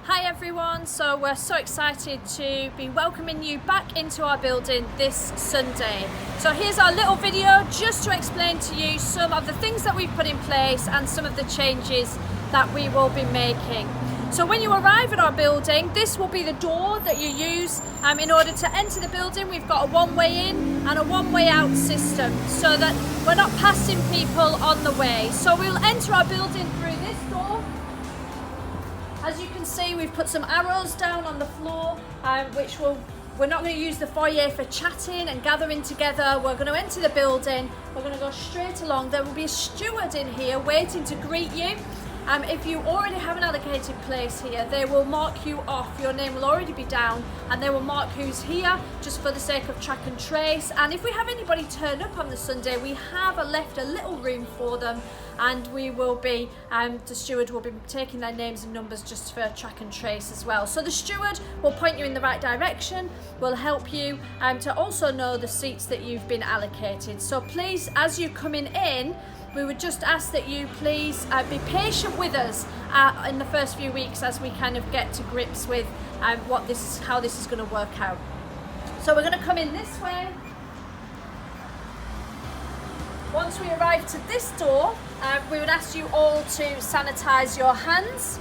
Hi everyone, so we're so excited to be welcoming you back into our building this Sunday. So here's our little video just to explain to you some of the things that we've put in place and some of the changes that we will be making. So when you arrive at our building, this will be the door that you use in order to enter the building. We've got a one-way in and a one-way out system so that we're not passing people on the way. So we'll enter our building through this door. As you can see, we've put some arrows down on the floor, we're not going to use the foyer for chatting and gathering together. We're going to enter the building, we're going to go straight along. There will be a steward in here waiting to greet you. If you already have an allocated place here, they will mark you off. Your name will already be down and they will mark who's here just for the sake of track and trace. And if we have anybody turn up on the Sunday, we have left a little room for them, and we will be, the steward will be taking their names and numbers just for track and trace as well. So the steward will point you in the right direction, will help you to also know the seats that you've been allocated. So please, as you're coming in, we would just ask that you please be patient with us in the first few weeks as we kind of get to grips with how this is going to work out. So we're going to come in this way. Once we arrive to this door, we would ask you all to sanitize your hands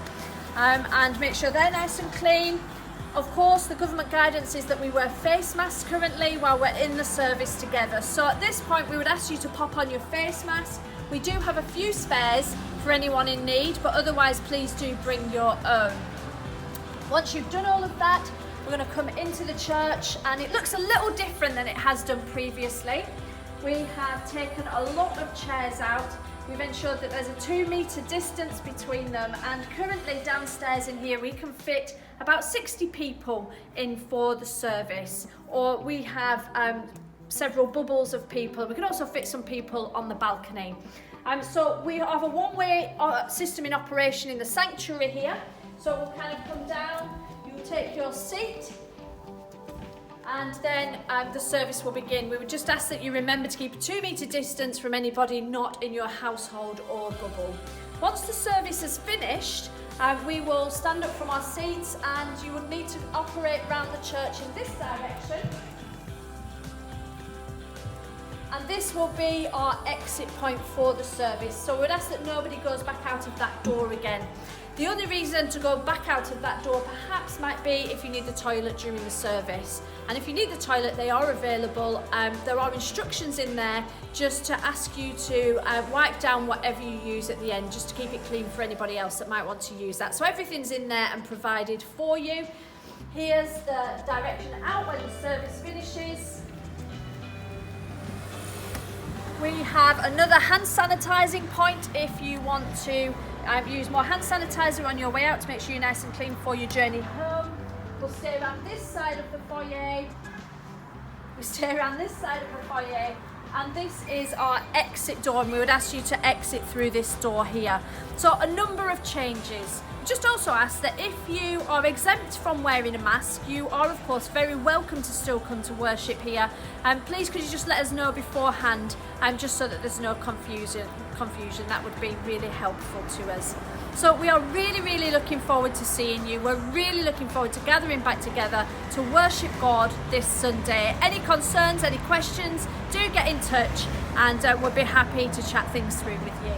and make sure they're nice and clean. Of course, the government guidance is that we wear face masks currently while we're in the service together. So at this point, we would ask you to pop on your face mask. We do have a few spares for anyone in need, but otherwise please do bring your own. Once you've done all of that, we're going to come into the church, and it looks a little different than it has done previously. We have taken a lot of chairs out. We've ensured that there's a 2-meter distance between them, and currently downstairs in here we can fit about 60 people in for the service, or we have several bubbles of people. We can also fit some people on the balcony. So we have a one-way system in operation in the sanctuary here. So we'll kind of come down, you will take your seat, and then the service will begin. We would just ask that you remember to keep a 2-meter distance from anybody not in your household or bubble. Once the service is finished, we will stand up from our seats, and you would need to operate around the church in this direction. And this will be our exit point for the service. So we'd ask that nobody goes back out of that door again. The only reason to go back out of that door perhaps might be if you need the toilet during the service. And if you need the toilet, they are available. There are instructions in there just to ask you to wipe down whatever you use at the end, just to keep it clean for anybody else that might want to use that. So everything's in there and provided for you. Here's the direction out when the service finishes. We have another hand sanitizing point if you want to use more hand sanitizer on your way out to make sure you're nice and clean for your journey home. We'll stay around this side of the foyer. We stay around this side of the foyer, and this is our exit door, and we would ask you to exit through this door here. So a number of changes. Just also ask that if you are exempt from wearing a mask, you are of course very welcome to still come to worship here. Please could you just let us know beforehand, just so that there's no confusion. That would be really helpful to us. So we are really looking forward to seeing you. We're really looking forward to gathering back together to worship God this Sunday. Any concerns, any questions, do get in touch, and we'll be happy to chat things through with you.